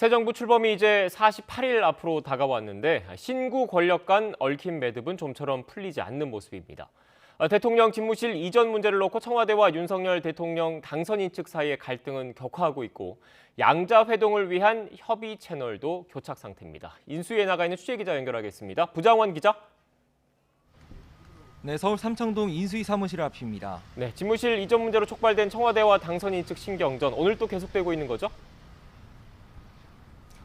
새 정부 출범이 이제 48일 앞으로 다가왔는데 신구 권력 간 얽힌 매듭은 좀처럼 풀리지 않는 모습입니다. 대통령 집무실 이전 문제를 놓고 청와대와 윤석열 대통령 당선인 측 사이의 갈등은 격화하고 있고 양자 회동을 위한 협의 채널도 교착 상태입니다. 인수위에 나가 있는 취재기자 연결하겠습니다. 부장원 기자. 네, 서울 삼청동 인수위 사무실 앞입니다. 네, 집무실 이전 문제로 촉발된 청와대와 당선인 측 신경전 오늘 또 계속되고 있는 거죠?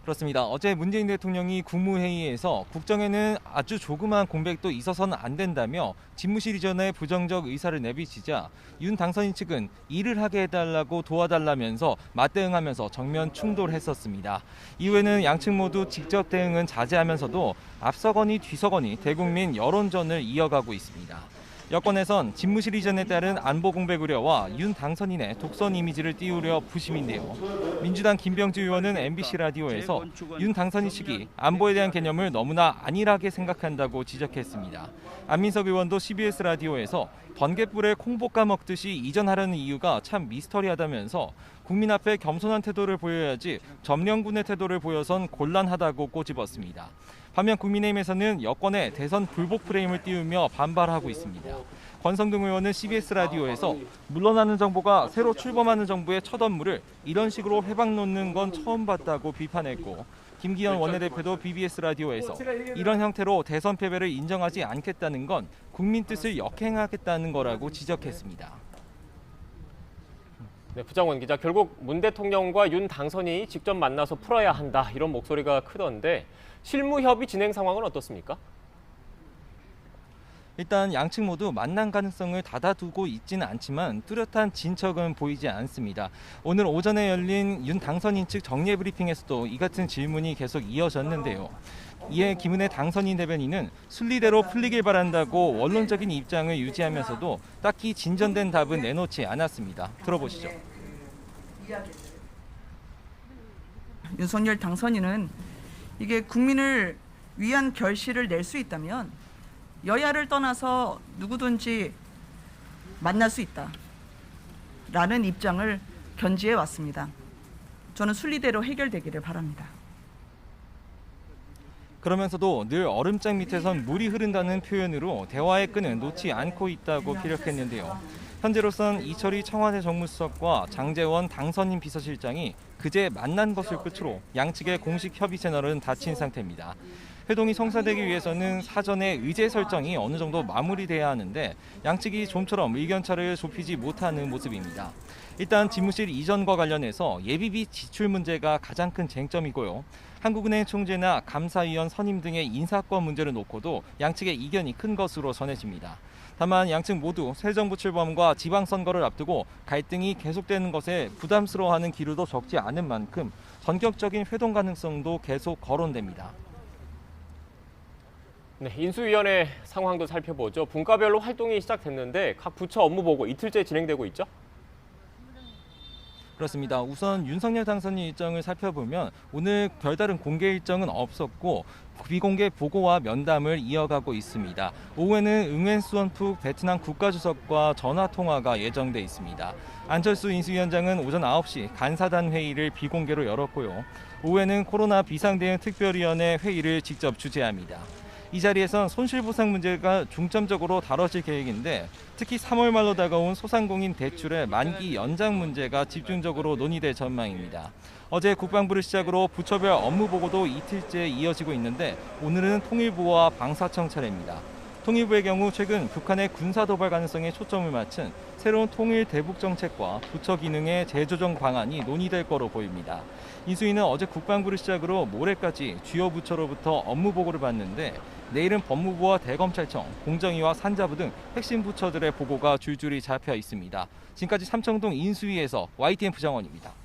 그렇습니다. 어제 문재인 대통령이 국무회의에서 국정에는 아주 조그마한 공백도 있어서는 안 된다며 집무실 이전에 부정적 의사를 내비치자 윤 당선인 측은 일을 하게 해달라고 도와달라면서 맞대응하면서 정면 충돌했었습니다. 이후에는 양측 모두 직접 대응은 자제하면서도 앞서거니 뒤서거니 대국민 여론전을 이어가고 있습니다. 여권에선 집무실 이전에 따른 안보 공백 우려와 윤 당선인의 독선 이미지를 띄우려 부심인데요. 민주당 김병주 의원은 MBC 라디오에서 윤 당선인 측이 안보에 대한 개념을 너무나 안일하게 생각한다고 지적했습니다. 안민석 의원도 CBS 라디오에서 번갯불에 콩볶아 먹듯이 이전하려는 이유가 참 미스터리하다면서 국민 앞에 겸손한 태도를 보여야지 점령군의 태도를 보여선 곤란하다고 꼬집었습니다. 반면 국민의힘에서는 여권의 대선 불복 프레임을 띄우며 반발하고 있습니다. 권성동 의원은 CBS 라디오에서 물러나는 정부가 새로 출범하는 정부의 첫 업무를 이런 식으로 회방 놓는 건 처음 봤다고 비판했고 김기현 원내대표도 BBS 라디오에서 이런 형태로 대선 패배를 인정하지 않겠다는 건 국민 뜻을 역행하겠다는 거라고 지적했습니다. 네, 부장원 기자, 결국 문 대통령과 윤 당선인이 직접 만나서 풀어야 한다 이런 목소리가 크던데 실무 협의 진행 상황은 어떻습니까? 일단 양측 모두 만난 가능성을 닫아두고 있지는 않지만 뚜렷한 진척은 보이지 않습니다. 오늘 오전에 열린 윤 당선인 측 정례 브리핑에서도 이 같은 질문이 계속 이어졌는데요. 이에 김은혜 당선인 대변인은 순리대로 풀리길 바란다고 원론적인 입장을 유지하면서도 딱히 진전된 답은 내놓지 않았습니다. 들어보시죠. 윤석열 당선인은 이게 국민을 위한 결실을 낼 수 있다면 여야를 떠나서 누구든지 만날 수 있다라는 입장을 견지해 왔습니다. 저는 순리대로 해결되기를 바랍니다. 그러면서도 늘 얼음장 밑에선 물이 흐른다는 표현으로 대화의 끈은 놓지 않고 있다고 피력했는데요. 현재로선 이철희 청와대 정무수석과 장제원 당선인 비서실장이 그제 만난 것을 끝으로 양측의 공식 협의 채널은 닫힌 상태입니다. 회동이 성사되기 위해서는 사전에 의제 설정이 어느 정도 마무리돼야 하는데 양측이 좀처럼 의견차를 좁히지 못하는 모습입니다. 일단 집무실 이전과 관련해서 예비비 지출 문제가 가장 큰 쟁점이고요. 한국은행 총재나 감사위원 선임 등의 인사권 문제를 놓고도 양측의 이견이 큰 것으로 전해집니다. 다만 양측 모두 새 정부 출범과 지방선거를 앞두고 갈등이 계속되는 것에 부담스러워하는 기류도 적지 않은 만큼 전격적인 회동 가능성도 계속 거론됩니다. 네, 인수위원회 상황도 살펴보죠. 분과별로 활동이 시작됐는데 각 부처 업무 보고 이틀째 진행되고 있죠? 그렇습니다. 우선 윤석열 당선인 일정을 살펴보면 오늘 별다른 공개 일정은 없었고 비공개 보고와 면담을 이어가고 있습니다. 오후에는 응웬 수원푹 베트남 국가주석과 전화통화가 예정돼 있습니다. 안철수 인수위원장은 오전 9시 간사단 회의를 비공개로 열었고요. 오후에는 코로나 비상대응 특별위원회 회의를 직접 주재합니다. 이 자리에선 손실보상 문제가 중점적으로 다뤄질 계획인데 특히 3월 말로 다가온 소상공인 대출의 만기 연장 문제가 집중적으로 논의될 전망입니다. 어제 국방부를 시작으로 부처별 업무 보고도 이틀째 이어지고 있는데 오늘은 통일부와 방사청 차례입니다. 통일부의 경우 최근 북한의 군사 도발 가능성에 초점을 맞춘 새로운 통일 대북 정책과 부처 기능의 재조정 방안이 논의될 거로 보입니다. 인수위는 어제 국방부를 시작으로 모레까지 주요 부처로부터 업무 보고를 받는데 내일은 법무부와 대검찰청, 공정위와 산자부 등 핵심 부처들의 보고가 줄줄이 잡혀 있습니다. 지금까지 삼청동 인수위에서 YTN 부장원입니다.